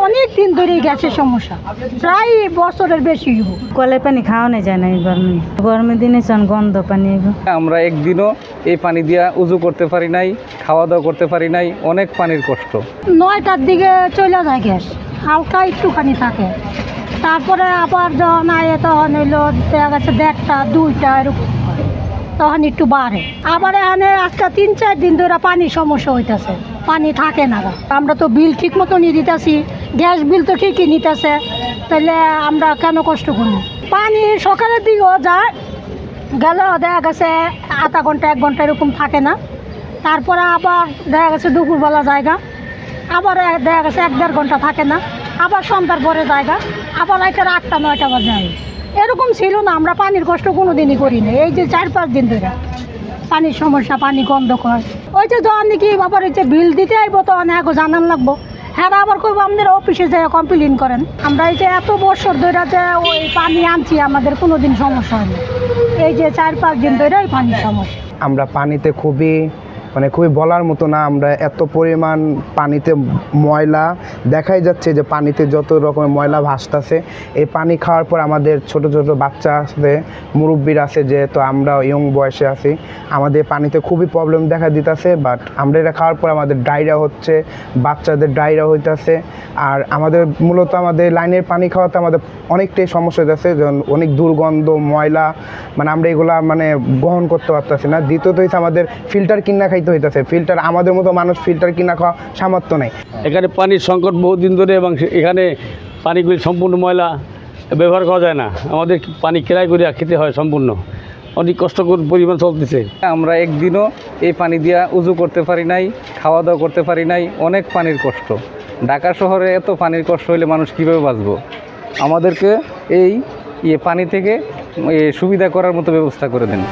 অনেক দিন ধরে গ্যাসের সমস্যা, প্রায় বছরের বেশি। কলের পানি খাওয়ানো যায় না এই গরমের দিনে গন্ধ পানি। আমরা একদিনও এই পানি দিয়া উজু করতে পারি নাই, খাওয়া দাওয়া করতে পারি নাই, অনেক পানির কষ্ট। 9টার দিকে চলে যায় গ্যাস, হালকা একটুখানি থাকে, তারপরে আবার যখন আয় তখন হইলো দেখা গেছে 1:30, 2টা এরকম, তখন একটু বাড়ে। আবার এখানে আজকে 3-4 দিন ধরে পানির সমস্যা হইতেছে, পানি থাকে না। আমরা তো বিল ঠিক মতো নিয়ে দিতেছি, গ্যাস বিল তো ঠিকই নিতেছে, তাহলে আমরা কেন কষ্ট করব? পানি সকালের দিকেও যায়, গেলেও দেখা গেছে আধা ঘন্টা 1 ঘন্টা এরকম থাকে না, তারপরে আবার দেখা গেছে দুপুরবেলা জায়গা, আবার দেখা গেছে 1-1.5 ঘন্টা থাকে না, আবার সন্ধ্যার পরে জায়গা, আবার রাতের 8টা-9টা বাজে। এরকম ছিল না, আমরা পানির কষ্ট কোনো দিনই করি না। এই যে 4-5 দিন ধরে পানির সমস্যা, পানি গন্ধ করে। ওই যে যখন নাকি আবার ওই যে বিল দিতে আইব তখন এখন জানান লাগবো, হ্যাঁ আবার কইব আপনারা অফিসে যেয়ে কমপ্লেন করেন। আমরা এই যে এত বছর ধরে যে ওই পানি আনছি, আমাদের কোনো দিন সমস্যা হয়নি। এই যে 4-5 দিন ধরে এই পানির সমস্যা। আমরা পানিতে খুবই বলার মতো না, আমরা এত পরিমাণ পানিতে ময়লা দেখাই যাচ্ছে যে পানিতে যত রকমের ময়লা ভাসতেছে। এই পানি খাওয়ার পর আমাদের ছোট ছোট বাচ্চা আছে, মুরব্বীরা আছে, যেহেতু আমরা ইয়ং বয়সে আছি, আমাদের পানিতে খুবই প্রবলেম দেখা দিতেছে। বাট আমরা এটা খাওয়ার পর আমাদের ডায়রিয়া হচ্ছে, বাচ্চাদের ডায়রিয়া হইতেছে। আর আমাদের মূলত আমাদের লাইনের পানি খাওয়াতে আমাদের অনেকটাই সমস্যা হইতেছে, যেমন অনেক দুর্গন্ধ, ময়লা, আমরা এগুলা গ্রহণ করতে পারতেছি না। দ্বিতীয়ত হচ্ছে আমাদের ফিল্টার কিনা খাইতে হইতেছে। ফিল্টার আমাদের মতো মানুষ ফিল্টার কিনা খাওয়া সামর্থ্য নেই। এখানে পানির সংকট বহুদিন ধরে, এবং এখানে পানিগুলি সম্পূর্ণ ময়লা, ব্যবহার করা যায় না। আমাদের পানি কেরাই করে খেতে হয়, সম্পূর্ণ অনেক কষ্টকর পরিমাণ চলতেছে। আমরা একদিনও এই পানি দিয়া উজু করতে পারি নাই, খাওয়া দাওয়া করতে পারি নাই, অনেক পানির কষ্ট। ঢাকা শহরে এত পানির কষ্ট হলে মানুষ কীভাবে বাঁচবো? আমাদেরকে এই পানি থেকে সুবিধা করার মতো ব্যবস্থা করে দেন।